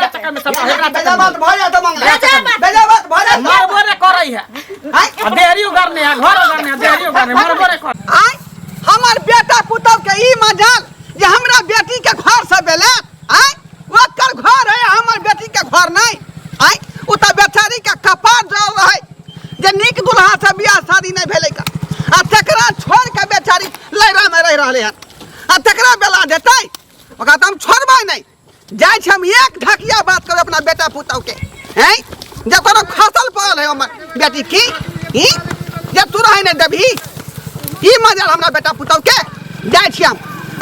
बात भ जा त मंगला बेजा बात भ जा मारबो रे करई है देहरियो करने है घर करने देहरियो करने मारबो रे कर आय हमर बेटा पुतौ के ई मजाल जे हमरा बेटी के घर से बेले आय ओकर घर है हमर बेटी के घर नहीं आय उ त बेचारी के कपार जल रहे जे नीक दुल्हा से बियाह शादी नहीं भेले का आ तकरा छोड़ के बेचारी लैरा में रह रहले हन आ तकरा बेला देतै ओकरा त हम छोड़बै नहीं जाय छ हम एक ढकिया बात करब अपना बेटा पुतौ के हैं जे कोनो खसल पड़ल है हमर बेटी की ई जे तू रहे नहीं देबही ई मजाल हमरा बेटा पुतौ के जाय छी हम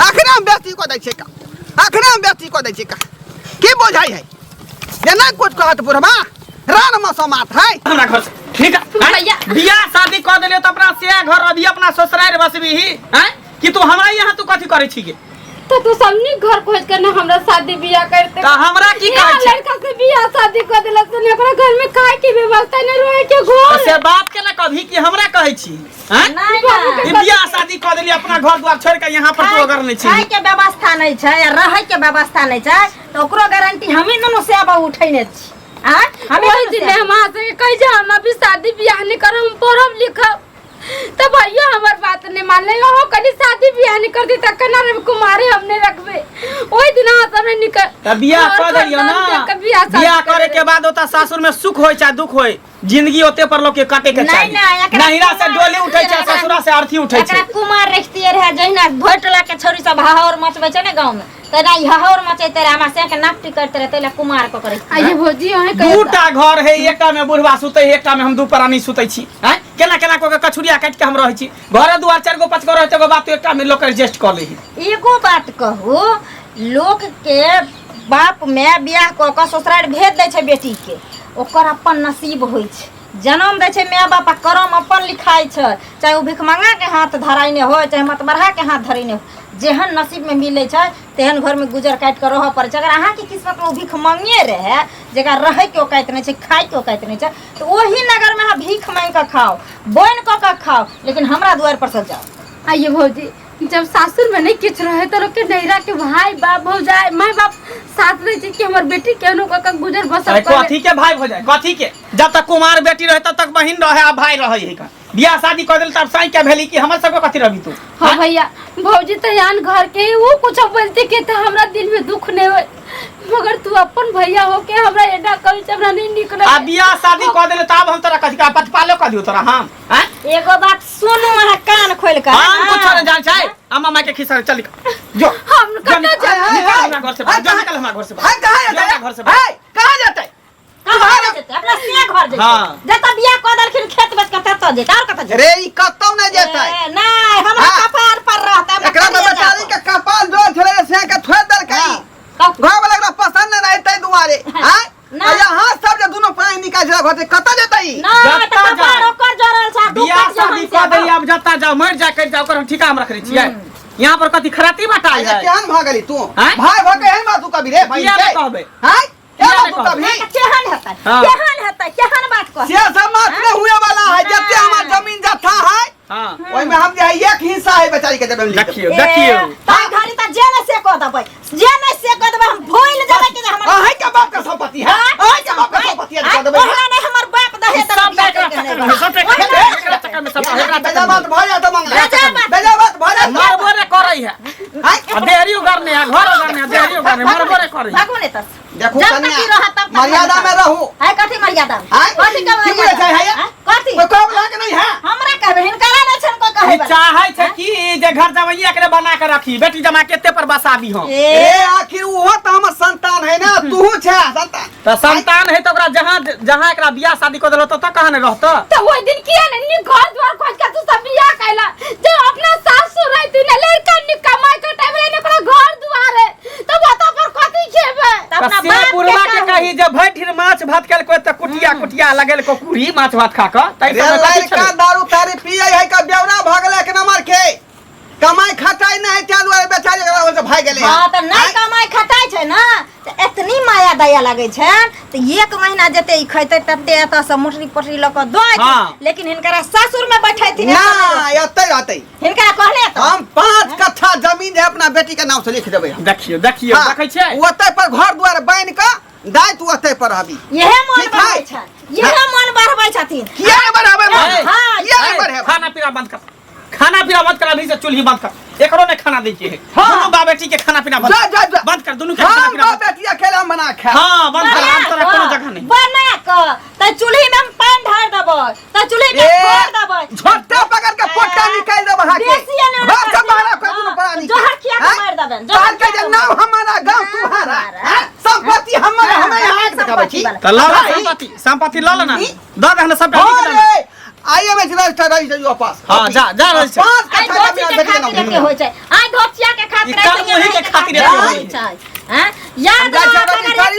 आखिर हम बेटी को दै छै का आखिर हम बेटी को दै छै का की बुझाई है जे नहीं कुछ कहत बुढ़वा रान मसमात है हमरा घर से ठीक है भैया बियाह शादी कर देले त अपना से घर अभी अपना ससुराल बसबी ही हैं कि तू हमरा यहाँ तू कथि करे छी के तो तू सबनी घर खोज कर ना हमरा शादी बियाह करते त हमरा की कहै छै लड़का से बियाह शादी कर देला से ओकरा घर में काहे की व्यवस्था नहीं रहे के घर से बात केला कभी कि हमरा कहै छी हैं ई बियाह शादी कर देली अपना घर द्वार छोड़ के यहाँ पर तू अगर नहीं छी खाए के व्यवस्था नहीं छै या रहे के व्यवस्था नहीं छै तो ओकरो गारंटी हमी दोनों से अब उठैने छी हां हमी दिन हम से कह जा हम अभी शादी बियाह नहीं करब हम पढ़ब लिखब तो भैया हमार बात नहीं मान ले हो कनी शादी बियाह नहीं कर दी त कना रे कुमारी हमने रखबे ओई दिन हाथ हमने निकल त बियाह कर देलियो ना बियाह करे के बाद ओता सासुर में सुख होय चाहे दुख होय जिंदगी ओते पर लोग के काटे के चाहिए नहिरा से डोली उठै छै ससुरा से अर्थी उठै छै एकरा कुमार रखतिए रहे जहिना भोटला के छोरी सब हाहौर मचबै छै ने गांव में तेना ई हाहौर मचैते रहे हमरा से के नापटी करते रहे तेला कुमार को करे आइए भौजी ओहे दूटा घर है एकटा में बुढ़वा सुतै है एकटा में हम दू प्राणी सुतै छी हैं केना केना को के कछुरिया काट के हम रहै छी घर दुआर चार गो पांच गो रहै छै बात तो एकटा में लोग एडजस्ट कर लेही एगो बात कहू लोग के बाप में बियाह क के ससुराल भेज दै छै बेटी के ओकर अपन नसीब होय छै जन्म दै छै माय बाप करम अपन लिखाई छै चाहे उ भिखमंगा के हाथ धराइने हो चाहे मतबरहा के हाथ धरैने हो जेहन नसीब में मिले छै तेहन घर में गुजर काट के रह पड़े छै अगर अहाँ के किस्मत में भिखमंगे रहे जगह रहे के औकात नहीं छै खाए के औकात नहीं छै तो वही नगर में भीख मांग के खाओ बोन क के खाओ लेकिन हमरा द्वार पर से जाओ आइए भौजी जब सासुर में नहीं किछ रहे तो के नैरा के भाई बाप भौजाई माय बाप साथ रहे छी कि हमर बेटी केनो क गुजर बसर करे कथि के भाई भौजाई कथि के जब तक कुमार बेटी रहे तब तक बहिन रहे आ भाई रहे है का बियाह शादी कर देल तब साई के भेली कि हमर सब कथि रही तू हां भैया भौजी तो यान घर के वो कुछ बोलते के त हमरा दिल में दुख नहीं होय मगर तू अपन भैया हो के हमरा एडा कभी हमरा नहीं निकल आ बियाह शादी कर देले तब हम तोरा कथि का पटपालो कर दियो तोरा हम हैं एगो बात सुनू वहां कान खोल के हम कुछ नहीं जान छै अम्मा मां के खिसा चल जो हम कत निकल हमरा घर से निकल हमरा घर से हां कहां जाते घर से हाय कहां जाते कहां जाते अपना से घर जाते हां जता बियाह क देलखिन खेत बेच के तत जेता और कत रे ई कतौ न जेतै नहीं हमरा कपार पर रहता एकरा बेचारी के कपाल जो छले से के थोड़ देल के घर वाला एकरा पसंद नहीं रहतै दुआरे हां ना यहाँ सब जे दोनों पानी निकाल जरा घर से कत जेतै ना त कपार ओकर जरल छ बियाह शादी कर देली अब जता जाओ मर जा कर जाओ कर ठिका हम रख रही छियै यहाँ पर कथि खराती बटा है केहन भ गेली तू भाई भ के हेन बात तू कभी रे भाई के कहबे हां क्या तू कभी केहन हेतै केहन बात कह से समाज में हुए वाला है जते हमर जमीन जथा है हां ओइ में हम जे एक हिस्सा है बेचारी के जमीन देखियो देखियो ताई घड़ी त जे न से क दबै जे न से क दबै हम भूल जेबै कि हमर है के बाप का संपत्ति है है के बाप का संपत्ति है क देबै ओहला नहीं हमर बाप दहे त बेजा बात भ जा त मंगला बेजा बात भ जा मारबो रे करई है आ देहरियो करने है घर करने देहरियो करने मारबो रे करई भागो ने त देखो कन्या मर्यादा में रहू है कथि मर्यादा कथि का मर्यादा है कथि कोई कहब लागे नहीं है हमरा कहबे हिनकरा नै छन को कहै चाहे छै कि जे घर जवैया के बना के रखी बेटी जमा केते पर बसाबी हम ए आखिर वो त हमर संतान है ना तू छै संतान त संतान है त ओकरा जहां जहां एकरा बियाह शादी कर देलो त कहां ने रहत तो वो दिन किया नहीं घर द्वार खोज के तू सब बियाह कैला जो अपना सासुर रही तू ने लड़का नि कमाई के टाइम ले अपना घर द्वार है तो बता पर कथि खेबे अपना से पुरवा के कही जे भैठिर माछ भात केल को त कुटिया कुटिया लगेल को कुरी माछ भात खा के तै सब लड़का दारू तारी पिए है का बेवरा भगले के नंबर के कमाई खटाई नहीं चालू है बेचारी के भाग गेले हां त नहीं कमाई खटाई छै ना त एतनी माया माया दया लगे छन तो 1 महीना जते ई खैते तते एत से मोटरी पटरी ल के दो लेकिन हिनकरा ससुर में बैठै थी ना एतै हिनकरा कहले त हम 5 कट्ठा जमीन है अपना बेटी के नाम से लिख देबै। देखियो देखै छै ओतै पर घर द्वार बन के दाय तू ओतै पर अभी यहे मन बढ़ै छै यहे मन बढ़बै छथिन किया नहीं बढ़ाबै? हां किया नहीं बढ़ाबै? खाना पीना बंद कर, खाना पीना बंद कर, अभी से चूल्ही बंद कर। एकरो ने खाना दै छै दोनों बाप बेटी के खाना पीना बंद जा बंद कर, दोनों के खाना पीना बाप बेटी अकेला बना खा। हां बंद कर, हम तोरा कोनो जगह नहीं बना क त चूल्ही में पानी ढार देबै त चूल्ही में छोड़ देबै झोटा पकड़ के पोटा निकाल देबै हां के बेसी ने घर से बाहर कर दूं पड़ा निकाल जहर खिया के मार देबै जहर के नाम हमारा गांव तुम्हारा संपत्ति हमारा हमें हाथ देखाबै छी त ला संपत्ति ला ना द देना सब अरे आइए में रजिस्टर रही जो पास। हां जा रजिस्टर 5 आई कट्ठा धोती जमीन के बेटी के खातिर के होय छै आई धोतिया के खातिर के खातिर होय छै हैं याद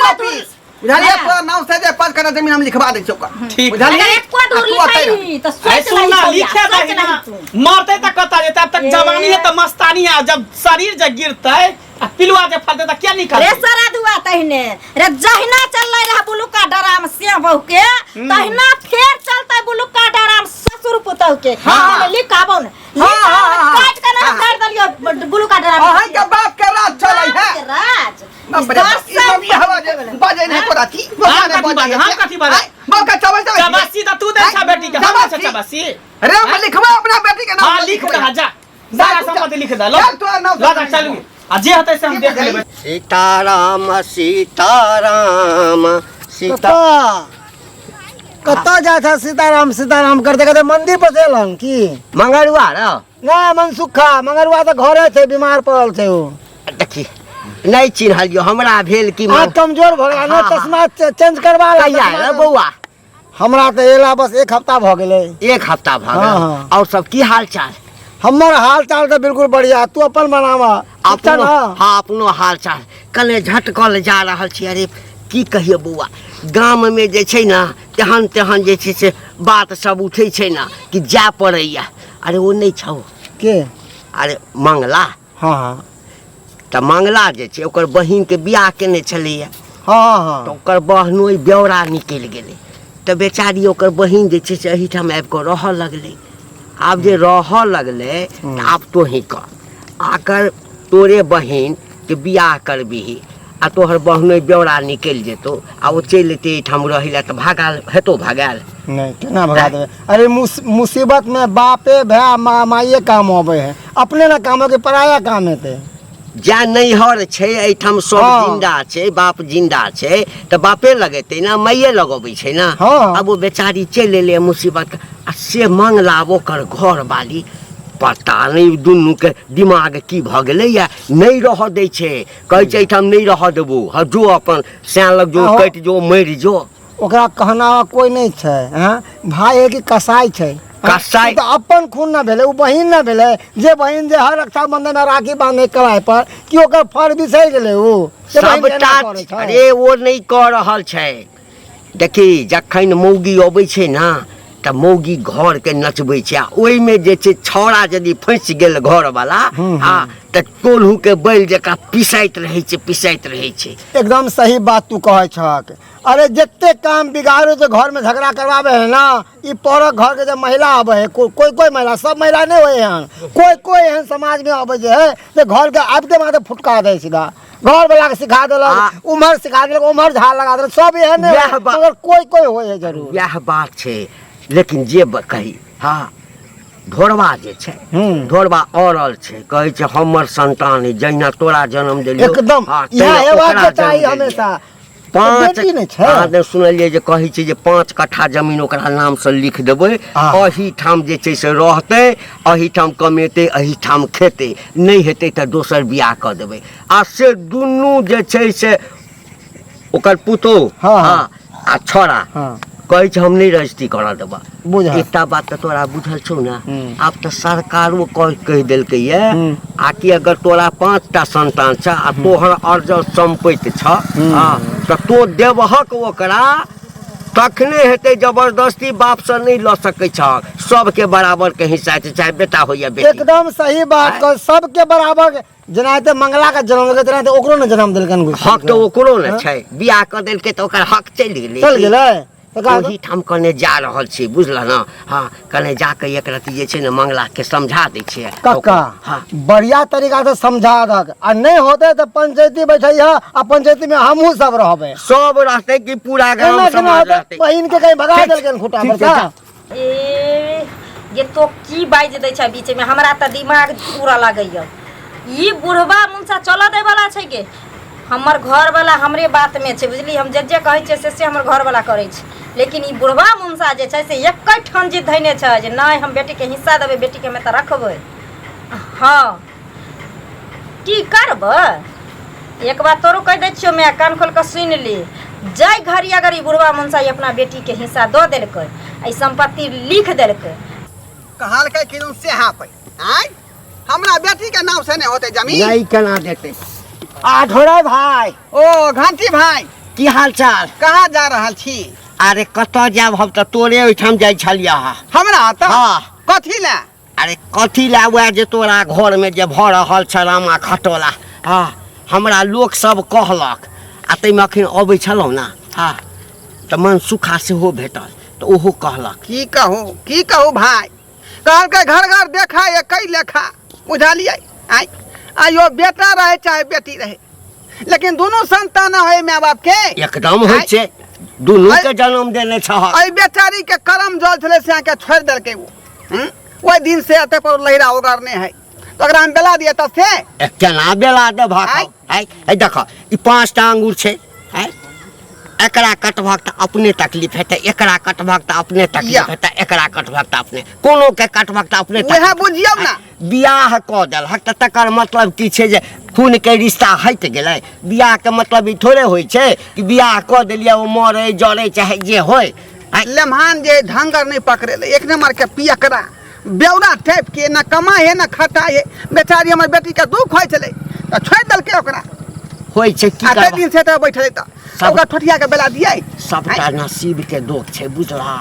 ऑफिस बुझलिए पूरा नाम से जे 5 कट्ठा जमीन हम लिखवा दै छी ओकर ठीक बुझलिए एक को दूर लिखाई त सोच सुनना लिखे दही ना मरते त कता जे तब तक जवानी है त मस्तानी है, जब शरीर जे गिरतै आ पिलुआ जे फलते त क्या निकल रे सरा दुआ तहने रे जहिना चललै रह बुलुका डराम से बहु के तहिना फेर चलतै बुलुका डराम ससुर पुतौ के हम लिखाबो न काट के ना कर दलियो बुलुका डराम अहाँ के बाप के राज चलै है राज बाजे नहीं को राती हम कथी बाजे मौका चबसी चबसी त तू दे छ बेटी के हम से चबसी अरे हम लिखवा अपना बेटी के नाम हां लिख दे जा सारा संपत्ति लिख दे लो ला चलू आ जे हतै से हम देख लेबै। सीताराम सीताराम सीता कत्ता जा था सीताराम सीताराम करते करते मंदिर पर चलन की मंगरुआ रो ना मनसुखा मंगरुआ तो घरे थे बीमार पड़ल थे वो देखी नहीं चिन्हलियो हमरा भेल की आज कमजोर भ गया ना चश्मा चेंज करवा कहिया रे बौआ हमरा तो एला बस 1 हफ्ता भ गेलै 1 हफ्ता भ हाँ, गेल हाँ। और सब की हाल चाल हमर हाल चाल तो बिल्कुल बढ़िया तू अपन बनावा अपनो हाँ अपनो हाल चाल कने झटकल जा रहल छी। अरे की कहियो बौआ गाम में जे छै ना तेहन तेहन जे छै से बात सब उठै छै ना कि जा पड़ैया। अरे वो नहीं छौ के अरे मंगला हां हां त मंगला जे छै ओकर बहिन के बियाह केने छलैया हां हां तो ओकर बहनोई ब्यौरा निकल गेलै त बेचारी ओकर बहिन जे छै से एहिठाम आबि कऽ रहऽ लगलै। आब जे रहऽ लगलै त आब तो ही कर आकर तोरे बहिन के बियाह करबिही आ तोहर बहनोई ब्यौरा निकल जेतौ आ ओ चलि एतै एहिठाम रहै लए त भागाल हेतौ भागाल नहीं केना भगा देबे। अरे मुसीबत में बापे भाई माये काम आवे है अपने ना काम के पराया काम हेते जा नैहर छै एहिठाम सब हाँ। जिंदा छै बाप जिंदा छै त बापे लगेतै ना माये लगबै छै ना। हाँ। अब वो बेचारी चलि एलै मुसीबत आ से मंगला ओकर घर वाली पता नहीं दुनू के दिमाग की भ गेलै या नहीं रह दै छै कहै छै एहिठाम नहीं रह देबो ह जो अपन सैन लग जो कटि जो मरि जो ओकरा कहना कोई नहीं छै हैं भाई है कि कसाई छै कसाई तो अपन खून ना भेले उ बहिन ना भेले जे बहिन जे हर रक्षाबंधन में राखी बांधे कराए पर कि ओकर फर बिसर गेले उ सबटा अरे वो नहीं कह रहल छै। देखी जखन मौगी अबै छै ना त मौगी घर के नचबै छै आ ओहि में जे छै छौड़ा यदि फंसि गेल घर वाला आ त कोल्हू के बैल जका पिसाइत रहै छै। एकदम सही बात तू कहै छक। अरे जितने काम बिगाड़ो तो घर में झगड़ा करवावे है ना ई पर घर के जो महिला आवे है कोई महिला सब महिला नहीं होए हैं कोई एहन समाज में आवे जे है तो घर के आबते माथे फुटका दे सीधा घर वाला के सिखा देलक उमर सिखा देलक उमर झाड़ लगा देलक सब एहन मगर कोई होए है जरूर यह बात छै। लेकिन जे कही हाँ ढोरबा जे छै ढोरबा औरल छै कहै छै हमर संतान है जहिना तोरा जन्म देलियो एकदम यह हेबाक के चाही हमेशा 5 सुनलिए जे कहै छै जे 5 कट्ठा जमीन ओकरा नाम से लिख देबै अही ठाम जे छै से रहतै अही ठाम कमेतै अही ठाम खेतै नहीं हेतै त दोसर बियाह क देबै आ से दुनू जे छै से ओकर पुतोह आ छोरा कहै छै हम नहीं रजिस्ट्री करा देबा। एकटा बात त तोरा बुझल छौ ना आब त सरकारो कहि देलकै ये आ कि अगर तोरा 5टा संतान छ आ तोहर अर्ज संपत्ति छ त तो देबहक ओकरा तखने हेतै जबरदस्ती बाप से नहीं ल सकै छ सबके बराबर के हिस्सा छै चाहे बेटा हो या बेटी एकदम सही बात कह सबके बराबर जनाते मंगला का जन्म देलकै तनाते ओकरो ने जन्म देलकन हक तो ओकरो ने छै बियाह क देलकै तो ओकर हक चल गेलै ओही ठाम कने जा रहल छी बुझला ना हाँ कने जाके एक रति जे छै ने मंगला के समझा दै छियै काका बढ़िया तरीका से समझा दक आ नहीं होते तो पंचायती बैठे आ पंचायती में हमहू सब रहबे सब रहते कि पूरा गांव समाज रहते बहिन के कहीं भगा देलकन खुटा पर का ए ये तो की बाज दै छै बीच में हमरा त दिमाग पूरा लागैय ई बुढ़वा मुंसा चला दे वाला छै के हमर घर वाला हमरे बात में छै बुझली हम जे कहै छै से हमर घर वाला करै छै लेकिन ई बुढ़वा मुंसा जे छै से एकै ठान जिद धैने छै जे नहीं हम बेटी के हिस्सा देबै बेटी के में त रखबै हाँ की करबै एक बात तोरो कह दै छियो मैं कान खोल के सुन ली जय घड़ी अगर ई बुढ़वा मुंसा अपना बेटी के हिस्सा दो देलकै ई संपत्ति लिख देलकै कहल के किनु से हा पे आय हमरा बेटी के नाम से नहीं होते जमीन नहीं केना देते आ ढोरा भाई ओ घंटी भाई की हाल चाल कहाँ जा रहल छी अरे कतऽ जाब हम तऽ तोरे ओहिठाम जाइ छलिया हमरा त हाँ कथी ले अरे कथी ला हुआ जे तोरा घर में जे भऽ रहल छ रामा खटोला हाँ हमरा लोक सब कहलक आ ताहिमे अखन अबै छलहुँ ना हाँ तऽ मन सुखा सेहो भेटल तऽ ओहो कहलक की कहू भाई कहल के घर घर देखा एकई लेखा बुझलिए आय आयो बेटा रहे चाहे बेटी रहे लेकिन दोनों संतान है माय बाप के एकदम होइ छै दुनू के जन्म देने छह आई बेचारी के करम जल छले से के छोड़ देलकै वो ओइ दिन से एते पर लहरा उगारने है तो अगर हम बेला दिए त से केना बेला दे भाग आई देखो ई 5टा अंगूर छै है एकरा कटभक त अपने तकलीफ हेतै एकरा कटभक त अपने तकलीफ हेतै एकरा कटभक त अपने कोनो के कटभक त अपने वह बुझियौ ना बियाह क देलक त तकर मतलब की छै जे खून के रिश्ता हट गेलै बियाह के मतलब ई थोड़े होइ छै कि बियाह क देलियै ओ मरे जरे चाहे जे होय लेमहान जे ढंगर नहीं पकड़े ले एक नंबर के पियकरा बेवड़ा टाइप के ना कमा है ना खटा है बेचारी हमर बेटी के दुख होय छले त छोड़ देलकै ओकरा होय छै की आ दिन से त बैठले त ओकरा ठठिया के बेला दियै सबटा नसीब के दोख छै बुझला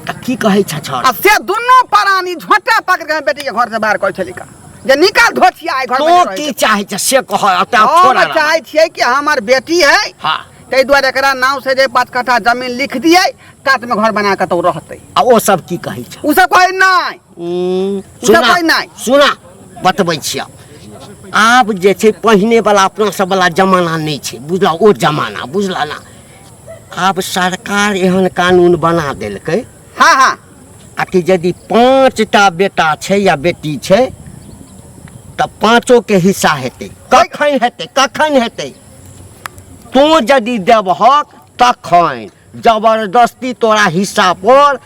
त की कहै छ आ से दुनो परानी झोटा पकड़ के बेटी के घर से बाहर करै छली का जे निकाल धोछिया आइ घर में तो की चाहे छ से कह अता छोड़ा चाहे छियै कि हमर बेटी है हां तै द्वारा एकरा नाम से जे 5 कट्ठा जमीन लिख दियै कात में घर बना के तो रहतै आ ओ सब की कहै छ उ सब कोई नहीं सुना बतबै छियै आब जे छै पहिने वाला अपना सब वाला जमाना नहीं छै बुझला ओ जमाना बुझला ना आब सरकार एहन कानून बना देलकै हाँ हाँ आ कि यदि 5टा बेटा छै या बेटी छै त 5 के हिस्सा हेतै कखन हेतै तू यदि देबहक तखन जबरदस्ती तोरा हिस्सा पर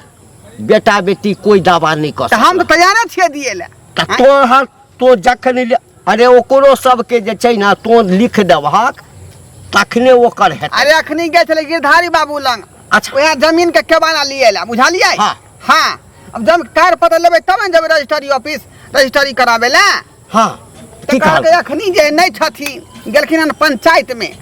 बेटा बेटी कोई दावा नहीं कर हम तो तैयार छियै दिए ले तो जखन अरे ओकरो सबके जे छै ना तो लिख देबहक तखने ओकर हेतै अरे अखनी गए छले गिरधारी बाबू लंग अच्छा ओया जमीन के केबाना लिए ला बुझलिए हाँ हाँ अब जब कार पता लेबे तब न जब रजिस्ट्री ऑफिस रजिस्ट्री करावे ला हाँ की कहलकै अखनी जे नहीं छथिन गेलखिन पंचायत में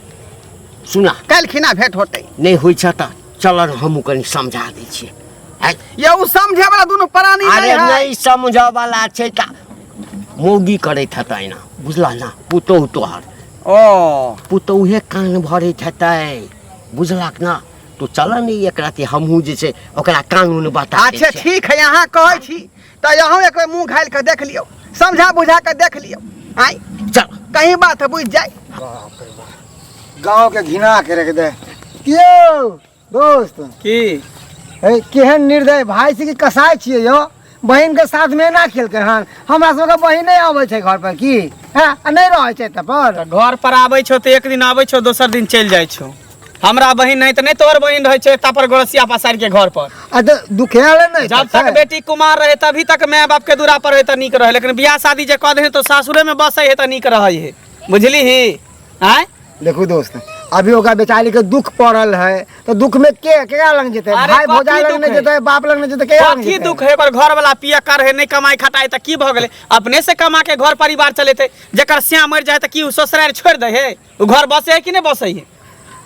सुना काल्हिखिना भेंट होतै नहीं होइ छ त चल हमहू कनी समझा दै छियै ये उ समझे वाला दोनों प्राणी अरे नहीं समझ वाला छै त मौगी करैत हेतै ना बुझला ना पुतौह तोहर ओ पुतौहे कान भरैत हेतै बुझलक ना तो चल नहीं एक राति हमहू जे छै ओकरा कानून बता दै अच्छा ठीक है यहाँ कहै छी त यहाँ एक मुंह घायल के देख लियो समझा बुझा के देख लियो आई चल कहीं बात बुझ जाए गांव के घिना के रख दे कियो दोस्त की केहन निर्दय भाई से की कसाय छियै यो बहन के साथ में ना खेलकै हन हमरा सब के बहिन नहीं आबै छै घर पर की हां नहीं रहै छै त पर घर पर आबै छौ त एक दिन आबै छौ दोसर दिन चल जाइ छौ हमरा बहिन नहीं त नहीं तोहर बहिन रहै छै ता पर गोरसिया पसार के घर पर अ दुखियाल नहीं जब तक बेटी कुमार रहे तभी तक माय बाप के दूरा पर रहे त नीक रहे लेकिन बियाह शादी जे क दे तो सासुरे में बसै है त नीक रहै है बुझली ही हैं देखो दोस्त अभी ओका बेचारी के दुख पड़ल है तो दुख में के लग जेते भाई भौजाई लग नहीं जेते बाप लग नहीं जेते के लग की दुख है पर घर वाला पिया कर है नहीं कमाई खटाई त की भ गेले अपने से कमा के घर परिवार चलेते जेकर सिया मर जाए त की ससुराल छोड़ दे है उ घर बसे है कि नहीं बसे है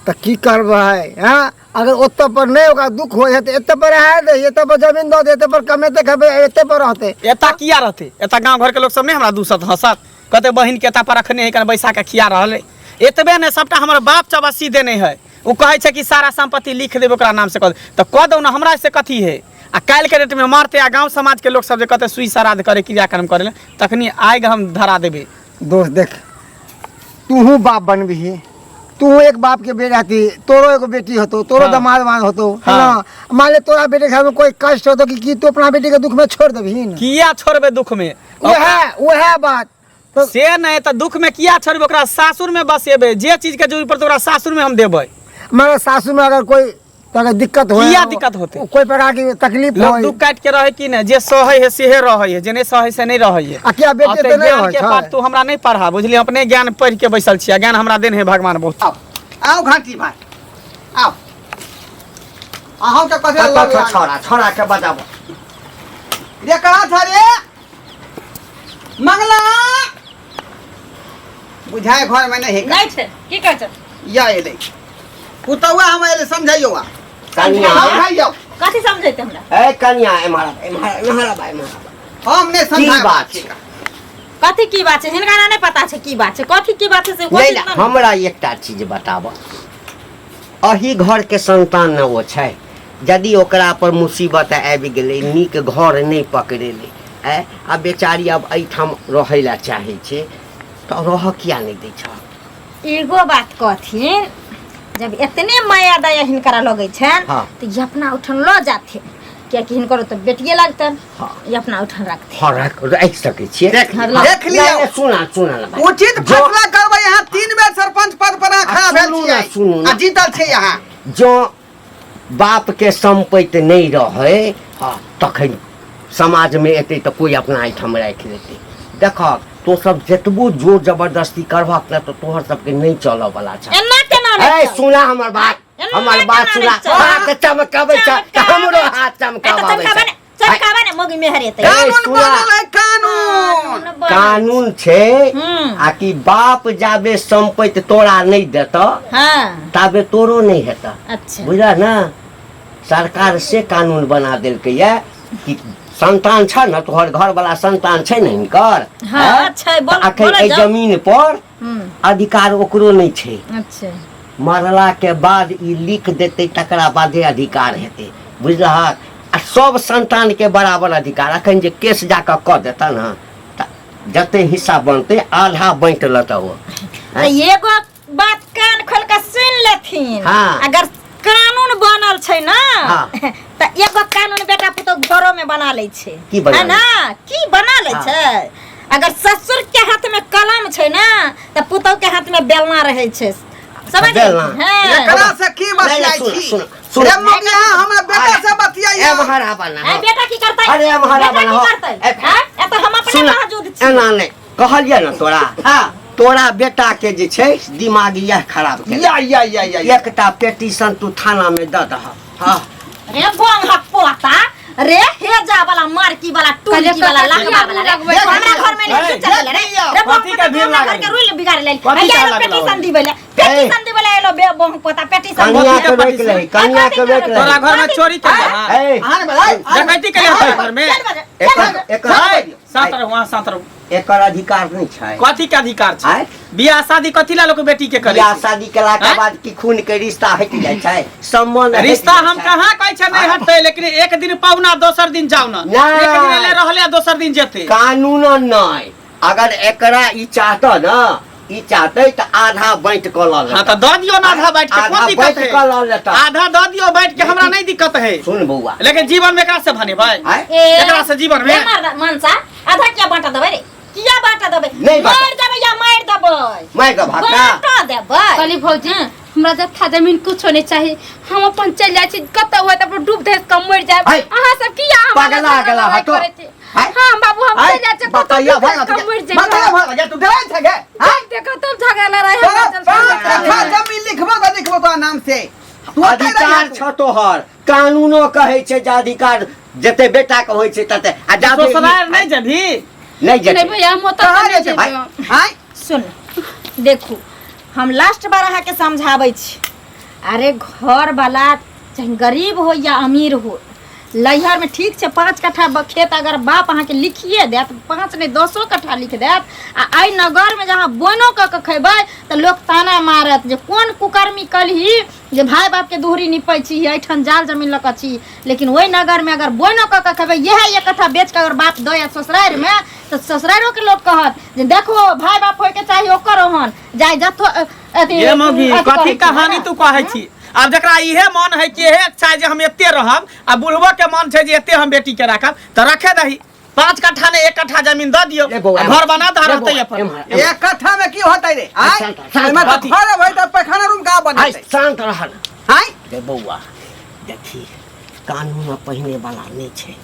तो की करबै हाँ अगर ओत पर नहीं होगा दुख हो जाते एते पर है दे एते पर जमीन दो दे एते पर कमेते खबे एते पर रहते एता किया रहते एता गांव घर के लोग सब नहीं हमरा दूसत हंसत कहते बहिन के एता पर रखने है कन बैसा के खिया रहले एतबे ने सबटा हमर बाप चबसी देने है उ कहे छै कि सारा संपत्ति लिख देब ओकरा नाम से कह तो कह दो ना हमरा से कथी है आ काल के डेट में मरते आ गांव समाज के लोग सब जे कहते सुई श्राद्ध करे क्रियाक्रम करे ले तखनी आइ हम धरा देबे दोस्त देख तू बाप बनबी तू एक बाप के बेटा थी तोरो एगो बेटी होतो तोरो हाँ। दामाद मान होतो है हाँ। ना मान ले तोरा बेटे के घर में कोई कष्ट होतो कि तू अपना बेटी के दुख में छोड़ देबी न किया छोड़बे दुख में वो है बात तो से नहीं तो दुख में किया छोड़बे ओकरा सासुर में बसेबे जे चीज के जरूरत पड़ते ओकरा सासुर में हम देबे मेरे सासू में अगर कोई तरह दिक्कत हो किया दिक्कत होते कोई प्रकार की तकलीफ लोग हो दुख काट के रहे कि न जे सहै है सेहे रहै है जे नहीं सहै से नहीं रहै है आ क्या बेटे तो नहीं ज्ञान रहै के छै? बात तू हमरा नहीं पढ़ा बुझली अपने ज्ञान पढ़ के बैसल छिया ज्ञान हमरा देन है भगवान बहुत आओ आओ घाटी भाई आओ अहों के कथे छोड़ा छोड़ा के बताबो रे कहा था रे मंगला बुझाए घर में नहीं नहीं छै की कहै छ या एले पुतौआ हम एले समझाइयो आ कनिया समझाइयो कथी समझैते हमरा ए कनिया एमारा भाई हम ने की समझा बात छै कथी की बात छै हिनका नहीं पता छै की बात छै कथी की बात छै से नहीं ला हमरा एकटा चीज बताबो अही घर के संतान न वो छै यदि ओकरा पर मुसीबत आबि गेलै नीक घर नहीं पकड़ेले आ बेचारी अब एठाम रहै ला चाहे छै तो रह किया नहीं दै छ एगो बात कहथिन जब इतने माया दया हिनकरा लगे छन हाँ। तो ये अपना उठन लो जाथे क्या कि हिनकर तो बेटिए लगतन हाँ। ये अपना उठन रखथे हाँ रख सकै छियै देख ला। देख लियो नहीं, सुना ना भाई। उचित जो- फैसला करबै यहाँ 3 बेर सरपंच पद पर खड़ा भेल सुनू ना, छियै सुनू ना। आ जीतल छै यहाँ जो बाप के संपत्ति नहीं रहे हाँ तखन समाज में एते तो कोई अपना एठाम राखि लेते देख तो सब जतबो जोर जबरदस्ती करबक ना तो तोहर सबके नहीं चलऽ वाला छै एना केना ए नहीं सुना हमर बात सुना हाथ चमकाबै छ त हमरो हाथ चमकाबै छै चमकाबे ने मोगी मेहर एते कानून सुना। बनल है कानून कानून छै आ कि बाप जाबे संपत्ति तोरा नहीं देता हां ताबे तोरो नहीं हेता अच्छा बुझला ना सरकार से कानून बना देलकै ये कि संतान छ न तोहर घर वाला संतान छै न हिनकर हाँ, छै, बोल- अखन बोलऽ एहि जाउ। जमीन पर हम्म, अधिकार ओकरो नहीं छै अच्छा मरला के बाद ई लिख देते तकरा बादे अधिकार हेतै बुझलहक आ सब संतान के बराबर अधिकार अखन जे केस जाकर कह देता न त जते हिस्सा बनते आधा बांट लेता वो तो एगो बात कान खोल के सुन लेथिन हाँ। अगर कानून बनल छै ना हाँ। त एगो कानून बेटा पुतो घरों में बना ले छै की बना है ना की बना ले हाँ। छै अगर ससुर के हाथ में कलम छै ना त पुतो के हाथ में बेलना रहे छै समझ बेलना। हां एकरा से की बतियाई सुन, छी सुन, सुन। रे मगिया हमरा बेटा से ए बतियाइयो महारा बना ए बेटा की करतै अरे हमारा बेटा बना की करतै हां ए तो हम अपने सुन मौजूद छी एना नहीं कहलिए न तोरा हां तोरा बेटा के जे छै दिमाग यह खराब केलक। या एकटा पेटिशन तू थाना में दऽ दह हाँ रे बोंग हक पोता रे हेजा वाला मारकी वाला टूलकी वाला लकवा वाला रे हमरा घर में नहीं चले रे रे कथी के भीड़ घर लागल? के रुल बिगाड़ ले कथी के आइलो लागल? पेटिशन दिबेले पेटिशन दिबेले आइलो बे बोंग पोता पेटिशन कनिया कथी के के रोक ले कनिया के रोक ले तोरा घर में चोरी कर ए हां भाई डकैती के लिए घर में सातर वहां सातर एकर अधिकार नहीं छै कथी के अधिकार छै आय बियाह शादी कथी ला लोग बेटी के करे बियाह शादी केला के आँय? बाद की खून के रिश्ता हट जाय छै सम्मान हटि रिश्ता जाइ हम छै। कहाँ कहै छै नहीं हटते लेकिन एक दिन पाउना दोसर दिन जाऊ ना नहीं। एक दिन ले रहले दोसर दिन जेते कानून नहीं अगर एकरा ई चाहता ना ई चाहते त आधा बांट क ल हां लेता तो दऽ दियो ना आधा बैठ के आधा कोन दिक्कत बांट है क ल लेता आधा दऽ दियो बैठ के हमरा नहीं दिक्कत है सुन बउआ लेकिन जीवन में एकरा से भने भाई आय एकरा से जीवन में मनसा आधा क्या बांटा देबे रे किया बांटा देबे नहीं बांटा। मार देबे या मार देबे मैं का भागा बांटा देबे कहली भौजी हमरा जत्था जमीन कुछो नहीं चाहिए हम अपन चल जाय छी कत हुआ त अपन डूब धस कम मर जाय हाय। अहाँ सब किया पगला गेला हटो। हाय। हां बाबू हम हाय। चल जाय छी कत बताइया डूब भागा धस कम मर बताइए जाय भाई तू डराई छ गे हां देखो तुम झगड़ा रहे पांच कट्ठा जमीन लिखबो तो नाम से तू अधिकार छ तोहर कानूनो कहै छै जे अधिकार जते बेटा के होइ छै तते आ जाबे ससुराल नहीं जभी नहीं नहीं जते भैया हम तो कहाँ नहीं जेतै भाई? जेबे हां सुन देखू हम लास्ट बार अहाँ के समझाबै छी अरे घर वाला चाहे गरीब हो या अमीर हो, लैहर में ठीक छै 5 कट्ठा खेत अगर बाप अहाँ के लिखिए देत, 5 नहीं 10 कट्ठा लिख देत, आ आई नगर में जहाँ बोनो क के खेबै तो लोग ताना मारत जे कोन कुकर्मी कलही जे भाई बाप के दूहरी निपै छी, एठन जाल जमीन लक छी, लेकिन वही नगर में अगर बोनो क के खेबै यह 1 कट्ठा बेच के अगर बाप दय ससुरारि में तो ससुरारियों के लोग कहत जे देखो भाई बाप होय के चाहिए ओकर ओहन जाय जथो ये मौगी कथी कहानी तू कहै छी। अब जकरा इहे मन है कि हे अच्छा जे हम एते रहब, आ बुढ़बो के मन छै जे एते हम बेटी के राखब, तो रखे दही। 5 कट्ठा ने 1 कट्ठा जमीन दे दियो, घर बना ध रहते अपन। 1 कट्ठा में की होतै रे? आय एमे तो घर होय त पैखाना रूम का बनतै? शांत रहल। आय रे बौआ देखी कानून पहिने वाला नहीं छै,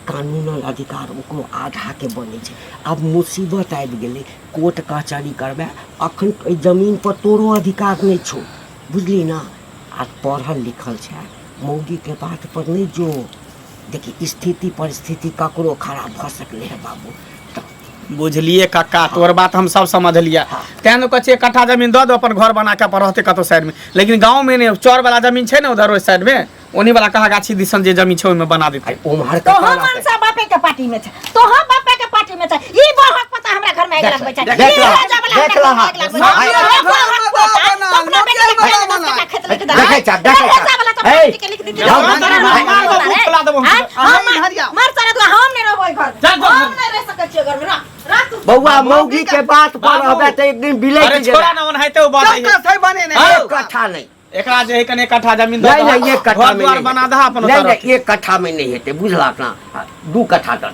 कानून अधिकार ओकरो आधा के बने छै। अब मुसीबत आबि गेलै, कोर्ट कचहरी करबे, अखन ओइ जमीन पर तोरो अधिकार नहीं छौ, बुझली ना। आज पढ़ल लिखल छै, मौगी के बात पर नहीं जो। देखी स्थिति परिस्थिति ककरो खराब भ सकले है बाबू। बुझलिए काका, तोर बात हम सब समझ लिया। तें तो कहे 1 कट्ठा जमीन दे दो, अपन घर बना के अपन रहते कतो साइड में। लेकिन गांव में ने चौर वाला जमीन छै ना उधर ओइ साइड में, ओनी वाला कहा गाछी दिसन जे जमीन छै ओइ में बना देते। उम्हर तो हम मनसा बापे के पार्टी में छै, तो हम बापे के पार्टी में छै। ई बहक पता हमरा घर में आग लगबै छै, देख ला, देख ला, देखे चा बउआ मौगी के बात पर रहबे त एक दिन बिलै अरे के छोरा न ओनहाइते ओ बात है। सही बने ने 1 कट्ठा नहीं, एकरा जे है कने 1 कट्ठा जमीन दे नहीं नहीं 1 कट्ठा में द्वार बना दहा अपन नहीं तरफ। नहीं 1 कट्ठा में नहीं हेते, बुझला ना। 2 कट्ठा दे,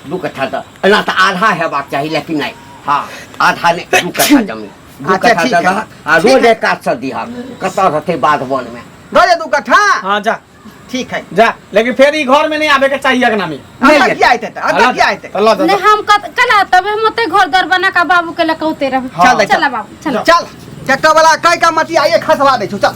2 कट्ठा दे ना तो आधा हेबाक चाहिए, लेकिन नहीं हाँ आधा नहीं 2 कट्ठा जमीन 2 अच्छा, कट्ठा ठीक दे है। आ रोज एक काट से दिहा कतौ रहते बाद वन में दे 2 कट्ठा। हां जा ठीक है। जा, लेकिन फिर ई घर में नहीं आवे के चाहिए अगना में। अंदर की आइते त अंदर की आइते? अल्लाह दा नहीं हम कला तब हम ओते घर दर बना का बाबू के लकौते रह। चल चल बाबू चल। चल ट्रैक्टर वाला कई का मती आइए खसवा दे छु चल।